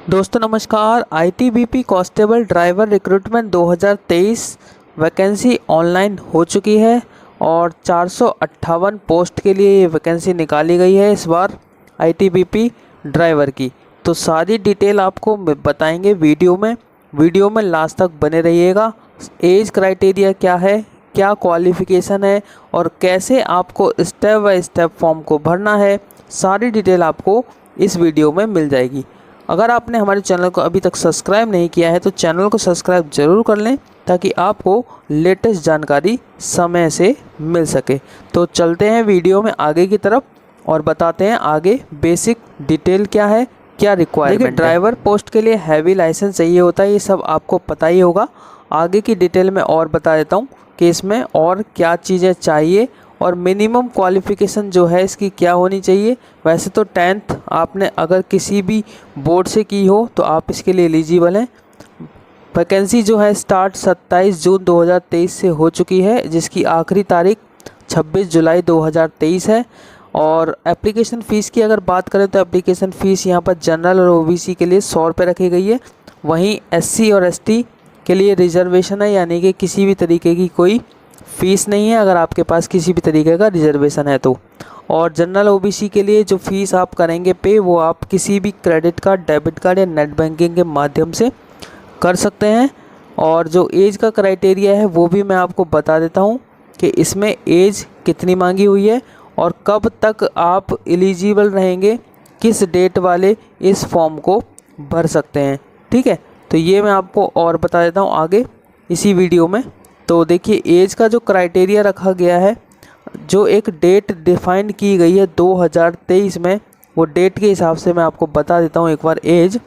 दोस्तों नमस्कार। ITBP constable driver recruitment 2023 vacancy online हो चुकी है और 458 पोस्ट के लिए ये वैकेंसी निकाली गई है इस बार आईटीबीपी ड्राइवर की। तो सारी डिटेल आपको बताएंगे वीडियो में लास्ट तक बने रहिएगा। एज क्राइटेरिया क्या है, क्या क्वालिफ़िकेशन है और कैसे आपको स्टेप बाय स्टेप फॉर्म को भरना है, सारी डिटेल आपको इस वीडियो में मिल जाएगी। अगर आपने हमारे चैनल को अभी तक सब्सक्राइब नहीं किया है तो चैनल को सब्सक्राइब ज़रूर कर लें ताकि आपको लेटेस्ट जानकारी समय से मिल सके। तो चलते हैं वीडियो में आगे की तरफ और बताते हैं आगे बेसिक डिटेल क्या है, क्या रिक्वायरमेंट है। ड्राइवर पोस्ट के लिए हैवी लाइसेंस चाहिए होता है, ये सब आपको पता ही होगा। आगे की डिटेल में और बता देता हूँ कि इसमें और क्या चीज़ें चाहिए और मिनिमम क्वालिफ़िकेशन जो है इसकी क्या होनी चाहिए। वैसे तो 10th आपने अगर किसी भी बोर्ड से की हो तो आप इसके लिए एलिजिबल हैं। वैकेंसी जो है स्टार्ट 27 जून 2023 से हो चुकी है, जिसकी आखिरी तारीख 26 जुलाई 2023 है। और एप्लीकेशन फ़ीस की अगर बात करें तो एप्लीकेशन फ़ीस यहाँ पर जनरल और ओबीसी के लिए 100 रुपये रखी गई है। वहीं एससी और एसटी के लिए रिजर्वेशन है, यानी कि किसी भी तरीके की कोई फ़ीस नहीं है अगर आपके पास किसी भी तरीके का रिजर्वेशन है तो। और जनरल ओबीसी के लिए जो फ़ीस आप करेंगे पे, वो आप किसी भी क्रेडिट कार्ड, डेबिट कार्ड या नेट बैंकिंग के माध्यम से कर सकते हैं। और जो एज का क्राइटेरिया है वो भी मैं आपको बता देता हूँ कि इसमें एज कितनी मांगी हुई है और कब तक आप एलिजिबल रहेंगे, किस डेट वाले इस फॉर्म को भर सकते हैं। ठीक है, तो ये मैं आपको और बता देता हूँ आगे इसी वीडियो में। तो देखिए एज का जो क्राइटेरिया रखा गया है, जो एक डेट डिफाइन की गई है 2023 में, वो डेट के हिसाब से मैं आपको बता देता हूँ एक बार एज।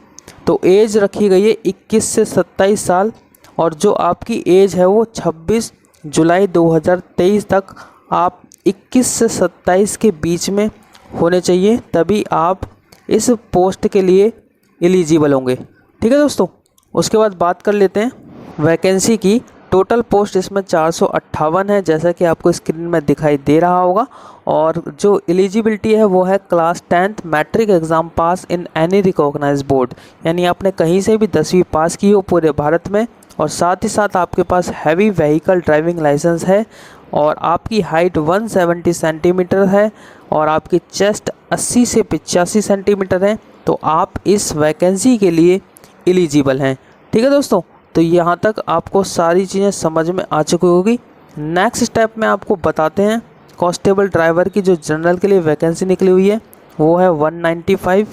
तो एज रखी गई है 21 से 27 साल और जो आपकी एज है वो 26 जुलाई 2023 तक आप 21 से 27 के बीच में होने चाहिए, तभी आप इस पोस्ट के लिए एलिजिबल होंगे। ठीक है दोस्तों, उसके बाद बात कर लेते हैं वैकेंसी की। टोटल पोस्ट इसमें 458 है, जैसा कि आपको स्क्रीन में दिखाई दे रहा होगा। और जो एलिजिबिलिटी है वो है class 10th matric exam pass in any recognise board, यानी आपने कहीं से भी 10वीं पास की हो पूरे भारत में, और साथ ही साथ आपके पास हैवी व्हीकल ड्राइविंग लाइसेंस है और आपकी हाइट 170 सेंटीमीटर है और आपकी चेस्ट 80 से 85 सेंटीमीटर है, तो आप इस वैकेंसी के लिए एलिजिबल हैं। ठीक है दोस्तों, तो यहाँ तक आपको सारी चीज़ें समझ में आ चुकी होगी। नेक्स्ट स्टेप में आपको बताते हैं कांस्टेबल ड्राइवर की जो जनरल के लिए वैकेंसी निकली हुई है वो है 195।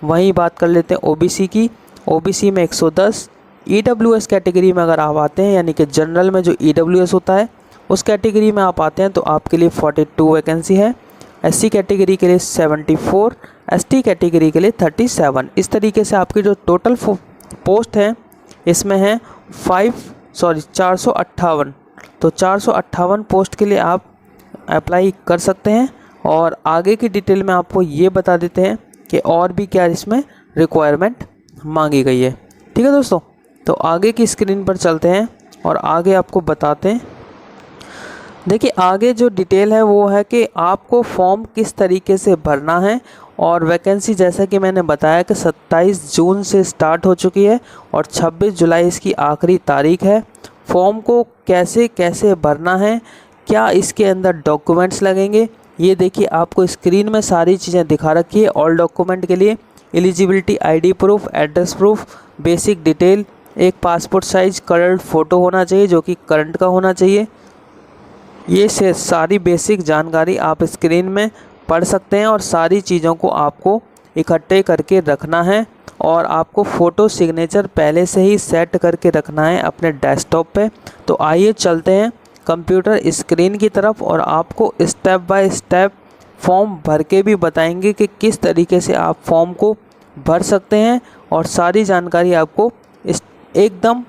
वहीं बात कर लेते हैं ओबीसी की। ओबीसी में 110। ईडब्ल्यूएस कैटेगरी में अगर आप आते हैं, यानी कि जनरल में जो ईडब्ल्यूएस होता है उस कैटेगरी में आप आते हैं, तो आपके लिए 42 वैकेंसी है। एससी कैटेगरी के लिए 74, एसटी कैटेगरी के लिए 37। इस तरीके से आपकी जो टोटल पोस्ट है इसमें है 458। तो 458 पोस्ट के लिए आप अप्लाई कर सकते हैं। और आगे की डिटेल में आपको ये बता देते हैं कि और भी क्या इसमें रिक्वायरमेंट मांगी गई है। ठीक है दोस्तों, तो आगे की स्क्रीन पर चलते हैं और आगे आपको बताते हैं। देखिए आगे जो डिटेल है वो है कि आपको फॉर्म किस तरीके से भरना है। और वैकेंसी जैसा कि मैंने बताया कि 27 जून से स्टार्ट हो चुकी है और 26 जुलाई इसकी आखिरी तारीख है। फॉर्म को कैसे कैसे भरना है, क्या इसके अंदर डॉक्यूमेंट्स लगेंगे, ये देखिए आपको स्क्रीन में सारी चीज़ें दिखा रखी है। ऑल डॉक्यूमेंट के लिए eligibility, ID proof, address proof, basic detail, एक पासपोर्ट साइज कलर्ड फ़ोटो होना चाहिए जो कि करंट का होना चाहिए। ये से सारी बेसिक जानकारी आप स्क्रीन में पढ़ सकते हैं और सारी चीज़ों को आपको इकट्ठे करके रखना है और आपको फ़ोटो सिग्नेचर पहले से ही सेट करके रखना है अपने डेस्कटॉप पे। तो आइए चलते हैं कंप्यूटर स्क्रीन की तरफ और आपको स्टेप बाय स्टेप फॉर्म भर के भी बताएंगे कि किस तरीके से आप फॉर्म को भर सकते हैं और सारी जानकारी आपको एकदम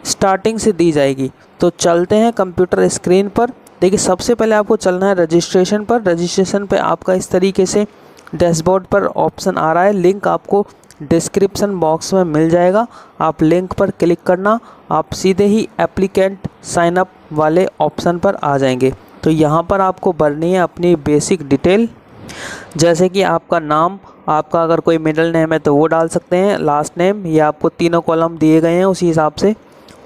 स्टार्टिंग से दी जाएगी। तो चलते हैं कंप्यूटर स्क्रीन पर। देखिए सबसे पहले आपको चलना है रजिस्ट्रेशन पर। रजिस्ट्रेशन पे आपका इस तरीके से डैशबोर्ड पर ऑप्शन आ रहा है, लिंक आपको डिस्क्रिप्शन बॉक्स में मिल जाएगा। आप लिंक पर क्लिक करना, आप सीधे ही एप्लीकेंट साइन अप वाले ऑप्शन पर आ जाएंगे। तो यहाँ पर आपको भरनी है अपनी बेसिक डिटेल, जैसे कि आपका नाम, आपका अगर कोई मिडिल नेम है तो वो डाल सकते हैं, लास्ट नेम, ये आपको तीनों कॉलम दिए गए हैं उसी हिसाब से।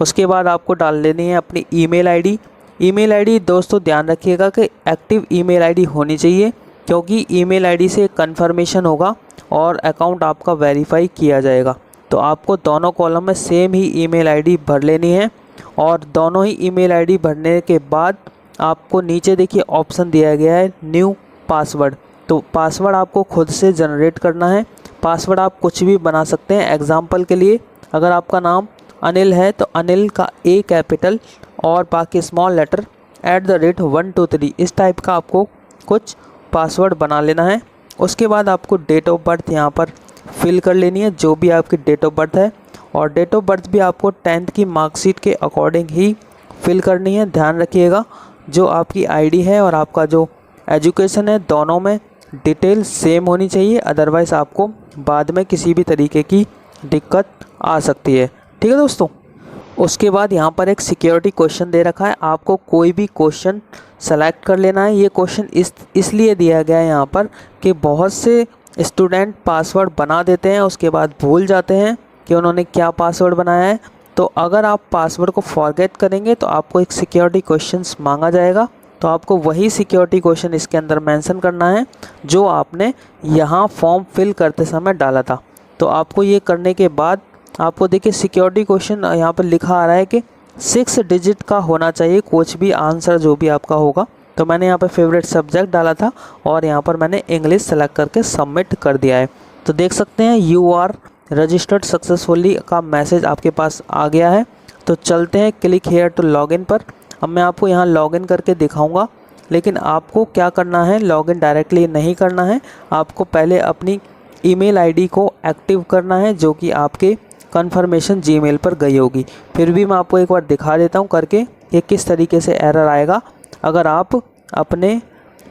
उसके बाद आपको डाल लेनी है अपनी ईमेल आईडी। ईमेल आईडी दोस्तों ध्यान रखिएगा कि एक्टिव ईमेल आईडी होनी चाहिए, क्योंकि ईमेल आईडी से कन्फर्मेशन होगा और अकाउंट आपका वेरीफाई किया जाएगा। तो आपको दोनों कॉलम में सेम ही ईमेल आईडी भर लेनी है। और दोनों ही ईमेल आईडी भरने के बाद आपको नीचे देखिए ऑप्शन दिया गया है न्यू पासवर्ड। तो पासवर्ड आपको खुद से जनरेट करना है। पासवर्ड आप कुछ भी बना सकते हैं। एग्जाम्पल के लिए अगर आपका नाम अनिल है तो अनिल का ए कैपिटल और बाकी स्मॉल लेटर @1 2 3 इस टाइप का आपको कुछ पासवर्ड बना लेना है। उसके बाद आपको डेट ऑफ बर्थ यहाँ पर फिल कर लेनी है, जो भी आपकी डेट ऑफ बर्थ है। और डेट ऑफ बर्थ भी आपको 10th की मार्कशीट के अकॉर्डिंग ही फिल करनी है। ध्यान रखिएगा जो आपकी आईडी है और आपका जो एजुकेशन है दोनों में डिटेल सेम होनी चाहिए, अदरवाइज़ आपको बाद में किसी भी तरीके की दिक्कत आ सकती है। ठीक है दोस्तों। उसके बाद यहाँ पर एक सिक्योरिटी क्वेश्चन दे रखा है, आपको कोई भी क्वेश्चन सेलेक्ट कर लेना है। ये क्वेश्चन इसलिए दिया गया है यहाँ पर कि बहुत से स्टूडेंट पासवर्ड बना देते हैं, उसके बाद भूल जाते हैं कि उन्होंने क्या पासवर्ड बनाया है। तो अगर आप पासवर्ड को फॉरगेट करेंगे तो आपको एक सिक्योरिटी क्वेश्चन मांगा जाएगा। तो आपको वही सिक्योरिटी क्वेश्चन इसके अंदर मेंशन करना है जो आपने यहाँ फॉर्म फिल करते समय डाला था। तो आपको ये करने के बाद आपको देखिए सिक्योरिटी क्वेश्चन यहाँ पर लिखा आ रहा है कि 6 डिजिट का होना चाहिए कुछ भी आंसर जो भी आपका होगा। तो मैंने यहाँ पर फेवरेट सब्जेक्ट डाला था और यहाँ पर मैंने इंग्लिश सेलेक्ट करके सबमिट कर दिया है। तो देख सकते हैं यू आर रजिस्टर्ड सक्सेसफुली का मैसेज आपके पास आ गया है। तो चलते हैं क्लिक हेयर टू लॉगिन पर। अब मैं आपको यहाँ लॉगिन करके दिखाऊंगा, लेकिन आपको क्या करना है, लॉगिन डायरेक्टली नहीं करना है। आपको पहले अपनी ईमेल आईडी को एक्टिव करना है जो कि आपके कन्फर्मेशन जीमेल पर गई होगी। फिर भी मैं आपको एक बार दिखा देता हूँ करके कि किस तरीके से एरर आएगा अगर आप अपने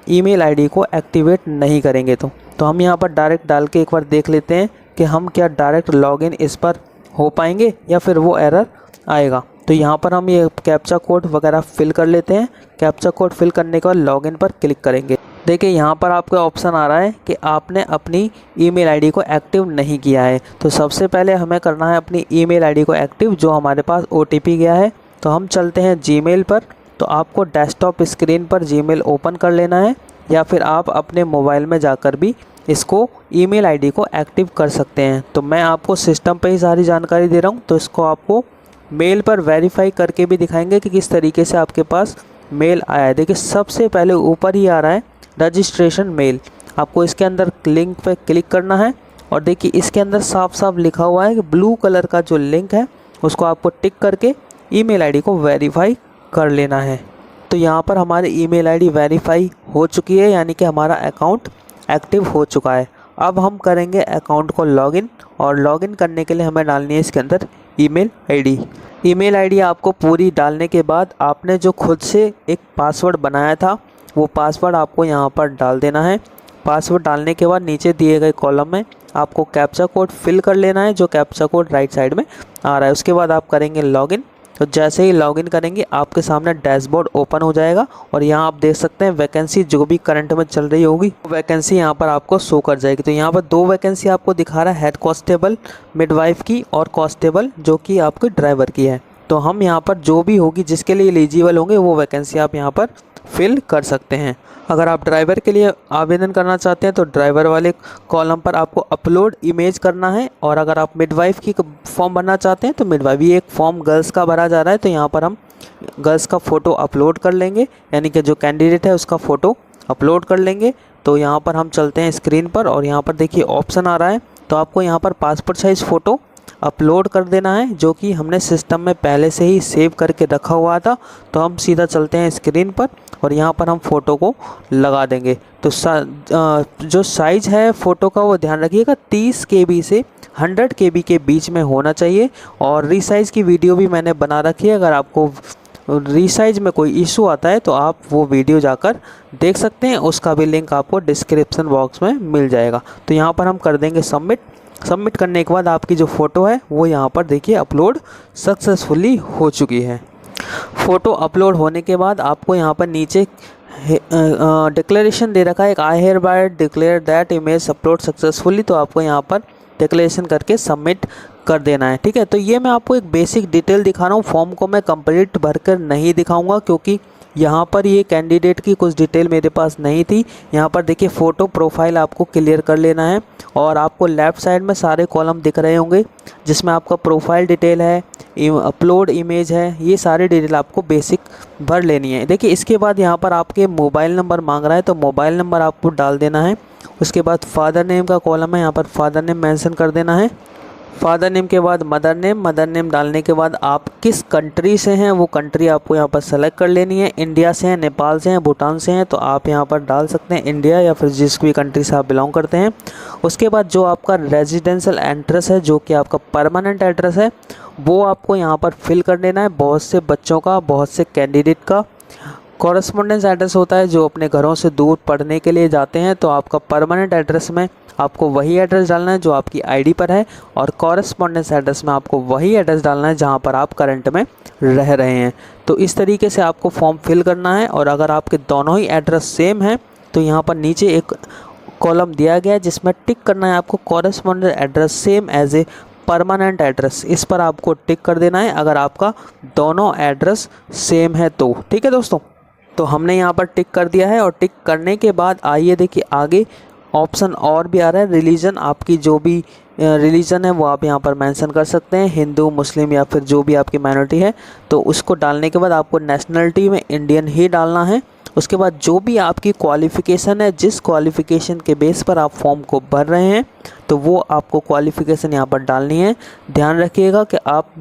ईमेल आईडी को एक्टिवेट नहीं करेंगे। तो हम यहाँ पर डायरेक्ट डाल के एक बार देख लेते हैं कि हम क्या डायरेक्ट लॉगिन इस पर हो पाएंगे या फिर वो एरर आएगा। तो यहाँ पर हम ये कैप्चा कोड वगैरह फिल कर लेते हैं। कैप्चा कोड फिल करने के बाद लॉगिन पर क्लिक करेंगे। देखिए यहाँ पर आपको ऑप्शन आ रहा है कि आपने अपनी ईमेल आईडी को एक्टिव नहीं किया है। तो सबसे पहले हमें करना है अपनी ईमेल आईडी को एक्टिव, जो हमारे पास OTP गया है। तो हम चलते हैं जीमेल पर। तो आपको डेस्कटॉप स्क्रीन पर जीमेल ओपन कर लेना है, या फिर आप अपने मोबाइल में जाकर भी इसको ईमेल आईडी को एक्टिव कर सकते हैं। तो मैं आपको सिस्टम पे ही सारी जानकारी दे रहा हूँ, तो इसको आपको मेल पर वेरीफाई करके भी दिखाएंगे कि किस तरीके से आपके पास मेल आया है। देखिए सबसे पहले ऊपर ही आ रहा है रजिस्ट्रेशन मेल। आपको इसके अंदर लिंक पे क्लिक करना है और देखिए इसके अंदर साफ साफ लिखा हुआ है कि ब्लू कलर का जो लिंक है उसको आपको टिक करके ईमेल आईडी को वेरीफाई कर लेना है। तो यहाँ पर हमारी ईमेल आईडी वेरीफाई हो चुकी है, यानी कि हमारा अकाउंट एक्टिव हो चुका है। अब हम करेंगे अकाउंट को लॉगिन, और लॉगिन करने के लिए हमें डालनी है इसके अंदर ईमेल आईडी। ईमेल आईडी आपको पूरी डालने के बाद आपने जो खुद से एक पासवर्ड बनाया था वो पासवर्ड आपको यहाँ पर डाल देना है। पासवर्ड डालने के बाद नीचे दिए गए कॉलम में आपको कैप्चा कोड फिल कर लेना है, जो कैप्चा कोड राइट साइड में आ रहा है। उसके बाद आप करेंगे लॉगिन। तो जैसे ही लॉगिन करेंगे आपके सामने डैशबोर्ड ओपन हो जाएगा और यहाँ आप देख सकते हैं वैकेंसी जो भी करंट में चल रही होगी वैकेंसी यहाँ पर आपको शो कर जाएगी। तो यहाँ पर 2 वैकेंसी आपको दिखा रहा है, हेड कांस्टेबल मिडवाइफ की और कांस्टेबल जो कि आपके ड्राइवर की है। तो हम यहाँ पर जो भी होगी जिसके लिए एलिजिबल होंगे वो वैकेंसी आप यहाँ पर फिल कर सकते हैं। अगर आप ड्राइवर के लिए आवेदन करना चाहते हैं तो ड्राइवर वाले कॉलम पर आपको अपलोड इमेज करना है, और अगर आप मिडवाइफ की फॉर्म भरना चाहते हैं तो मिडवाइफ भी एक फॉर्म गर्ल्स का भरा जा रहा है। तो यहाँ पर हम गर्ल्स का फ़ोटो अपलोड कर लेंगे, यानी कि जो कैंडिडेट है उसका फ़ोटो अपलोड कर लेंगे। तो यहाँ पर हम चलते हैं स्क्रीन पर और यहाँ पर देखिए ऑप्शन आ रहा है। तो आपको यहाँ पर पासपोर्ट साइज़ फ़ोटो अपलोड कर देना है, जो कि हमने सिस्टम में पहले से ही सेव करके रखा हुआ था। तो हम सीधा चलते हैं स्क्रीन पर और यहाँ पर हम फ़ोटो को लगा देंगे। तो जो साइज़ है फ़ोटो का वो ध्यान रखिएगा 30 KB से 100 KB के बीच में होना चाहिए। और रीसाइज़ की वीडियो भी मैंने बना रखी है, अगर आपको रीसाइज़ में कोई इशू आता है तो आप वो वीडियो जाकर देख सकते हैं, उसका भी लिंक आपको डिस्क्रिप्शन बॉक्स में मिल जाएगा। तो यहाँ पर हम कर देंगे सबमिट। सबमिट करने के बाद आपकी जो फ़ोटो है वो यहाँ पर देखिए अपलोड सक्सेसफुली हो चुकी है। फ़ोटो अपलोड होने के बाद आपको यहाँ पर नीचे डिक्लेरेशन दे रखा है एक, I hereby declare that image upload successfully, तो आपको यहाँ पर डिक्लेरेशन करके सबमिट कर देना है। ठीक है, तो ये मैं आपको एक बेसिक डिटेल दिखा रहा हूँ। फॉर्म को मैं कंप्लीट भरकर नहीं दिखाऊंगा क्योंकि यहाँ पर ये कैंडिडेट की कुछ डिटेल मेरे पास नहीं थी। यहाँ पर देखिए फ़ोटो प्रोफाइल आपको क्लियर कर लेना है और आपको लेफ़्ट साइड में सारे कॉलम दिख रहे होंगे जिसमें आपका प्रोफाइल डिटेल है, अपलोड इमेज है, ये सारी डिटेल आपको बेसिक भर लेनी है। देखिए इसके बाद यहाँ पर आपके मोबाइल नंबर मांग रहा है, तो मोबाइल नंबर आपको डाल देना है। उसके बाद फादर नेम का कॉलम है, यहाँ पर फादर नेम मेंशन कर देना है। फादर नेम के बाद मदर नेम डालने के बाद आप किस कंट्री से हैं वो कंट्री आपको यहाँ पर सेलेक्ट कर लेनी है। इंडिया से हैं, नेपाल से हैं, भूटान से हैं, तो आप यहाँ पर डाल सकते हैं इंडिया या फिर जिस भी कंट्री से आप बिलोंग करते हैं। उसके बाद जो आपका रेजिडेंशियल एड्रेस है, जो कि आपका परमानेंट एड्रेस है, वो आपको यहाँ पर फिल कर देना है। बहुत से बच्चों का, बहुत से कैंडिडेट का कॉरेस्पॉन्डेंस एड्रेस होता है जो अपने घरों से दूर पढ़ने के लिए जाते हैं, तो आपका परमानेंट एड्रेस में आपको वही एड्रेस डालना है जो आपकी आईडी पर है और कॉरेस्पॉन्डेंस एड्रेस में आपको वही एड्रेस डालना है जहां पर आप करंट में रह रहे हैं। तो इस तरीके से आपको फॉर्म फिल करना है। और अगर आपके दोनों ही एड्रेस सेम है तो यहाँ पर नीचे एक कॉलम दिया गया है जिसमें टिक करना है आपको, correspondence address same as a permanent address. इस पर आपको टिक कर देना है अगर आपका दोनों एड्रेस सेम है तो। ठीक है दोस्तों, तो हमने यहाँ पर टिक कर दिया है। और टिक करने के बाद आइए देखिए आगे ऑप्शन और भी आ रहा है। रिलीजन, आपकी जो भी रिलीजन है वो आप यहाँ पर मेंशन कर सकते हैं, हिंदू, मुस्लिम या फिर जो भी आपकी माइनॉरिटी है। तो उसको डालने के बाद आपको नेशनलिटी में इंडियन ही डालना है। उसके बाद जो भी आपकी क्वालिफ़िकेशन है, जिस क्वालिफ़िकेशन के बेस पर आप फॉर्म को भर रहे हैं, तो वो आपको क्वालिफ़िकेशन यहाँ पर डालनी है। ध्यान रखिएगा कि आप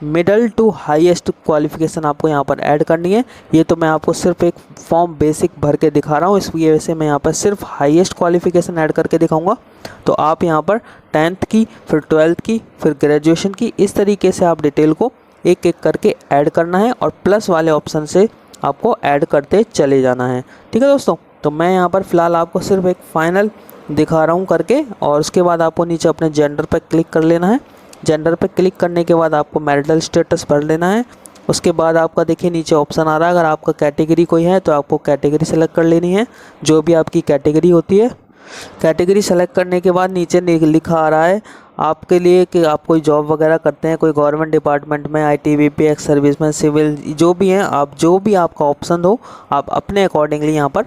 मिडल टू हाईएस्ट क्वालिफ़िकेशन आपको यहाँ पर ऐड करनी है। ये तो मैं आपको सिर्फ एक फॉर्म बेसिक भर के दिखा रहा हूँ, इस वजह से मैं यहाँ पर सिर्फ हाईएस्ट क्वालिफ़िकेशन ऐड करके दिखाऊंगा। तो आप यहाँ पर 10th की, फिर 12th की, फिर ग्रेजुएशन की, इस तरीके से आप डिटेल को एक एक करके ऐड करना है और प्लस वाले ऑप्शन से आपको ऐड करते चले जाना है। ठीक है दोस्तों, तो मैं यहाँ पर फ़िलहाल आपको सिर्फ एक फ़ाइनल दिखा रहा हूँ करके। और उसके बाद आपको नीचे अपने जेंडर पर क्लिक कर लेना है। जेंडर पर क्लिक करने के बाद आपको मैरिटल स्टेटस भर लेना है। उसके बाद आपका देखिए नीचे ऑप्शन आ रहा है, अगर आपका कैटेगरी कोई है तो आपको कैटेगरी सेलेक्ट कर लेनी है, जो भी आपकी कैटेगरी होती है। कैटेगरी सेलेक्ट करने के बाद नीचे लिखा आ रहा है आपके लिए कि आप कोई जॉब वगैरह करते हैं, कोई गवर्नमेंट डिपार्टमेंट में, ITBP, एक्स सर्विस में, सिविल, जो भी हैं आप, जो भी आपका ऑप्शन हो आप अपने अकॉर्डिंगली यहाँ पर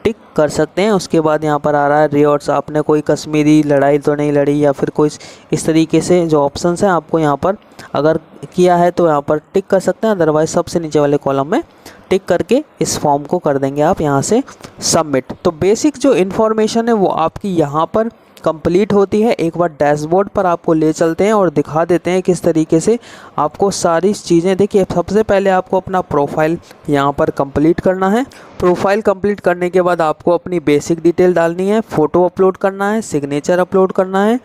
टिक कर सकते हैं। उसके बाद यहाँ पर आ रहा है रिवॉर्ड्स, आपने कोई कश्मीरी लड़ाई तो नहीं लड़ी या फिर कोई इस तरीके से जो ऑप्शंस हैं आपको यहाँ पर अगर किया है तो यहाँ पर टिक कर सकते हैं। अदरवाइज सबसे नीचे वाले कॉलम में टिक करके इस फॉर्म को कर देंगे आप यहाँ से सबमिट। तो बेसिक जो इन्फॉर्मेशन है वो आपकी यहाँ पर कंप्लीट होती है। एक बार डैशबोर्ड पर आपको ले चलते हैं और दिखा देते हैं किस तरीके से आपको सारी चीज़ें। देखिए सबसे पहले आपको अपना प्रोफाइल यहाँ पर कंप्लीट करना है। प्रोफाइल कंप्लीट करने के बाद आपको अपनी बेसिक डिटेल डालनी है, फ़ोटो अपलोड करना है, सिग्नेचर अपलोड करना है।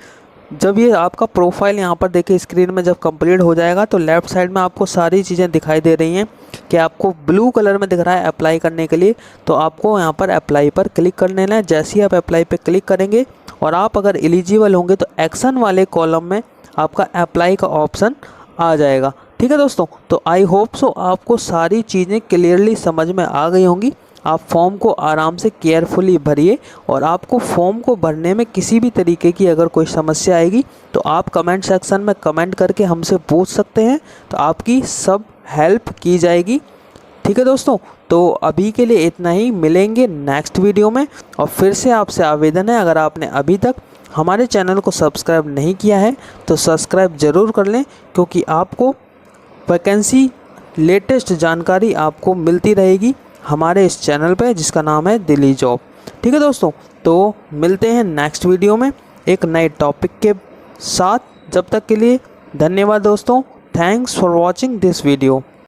जब ये आपका प्रोफाइल यहाँ पर देखिए स्क्रीन में जब कंप्लीट हो जाएगा तो लेफ़्ट साइड में आपको सारी चीज़ें दिखाई दे रही हैं कि आपको ब्लू कलर में दिख रहा है अप्लाई करने के लिए। तो आपको यहाँ पर अप्लाई पर क्लिक कर लेना है। जैसे ही आप अप्लाई पर क्लिक करेंगे और आप अगर एलिजिबल होंगे तो एक्शन वाले कॉलम में आपका अप्लाई का ऑप्शन आ जाएगा। ठीक है दोस्तों, तो आई होप सो आपको सारी चीज़ें क्लियरली समझ में आ गई होंगी। आप फॉर्म को आराम से केयरफुली भरिए और आपको फॉर्म को भरने में किसी भी तरीके की अगर कोई समस्या आएगी तो आप कमेंट सेक्शन में कमेंट करके हमसे पूछ सकते हैं, तो आपकी सब हेल्प की जाएगी। ठीक है दोस्तों, तो अभी के लिए इतना ही, मिलेंगे नेक्स्ट वीडियो में। और फिर से आपसे आवेदन है, अगर आपने अभी तक हमारे चैनल को सब्सक्राइब नहीं किया है तो सब्सक्राइब ज़रूर कर लें, क्योंकि आपको वैकेंसी लेटेस्ट जानकारी आपको मिलती रहेगी हमारे इस चैनल पे जिसका नाम है दिल्ली जॉब। ठीक है दोस्तों, तो मिलते हैं नेक्स्ट वीडियो में एक नए टॉपिक के साथ। जब तक के लिए धन्यवाद दोस्तों। Thanks for watching this video.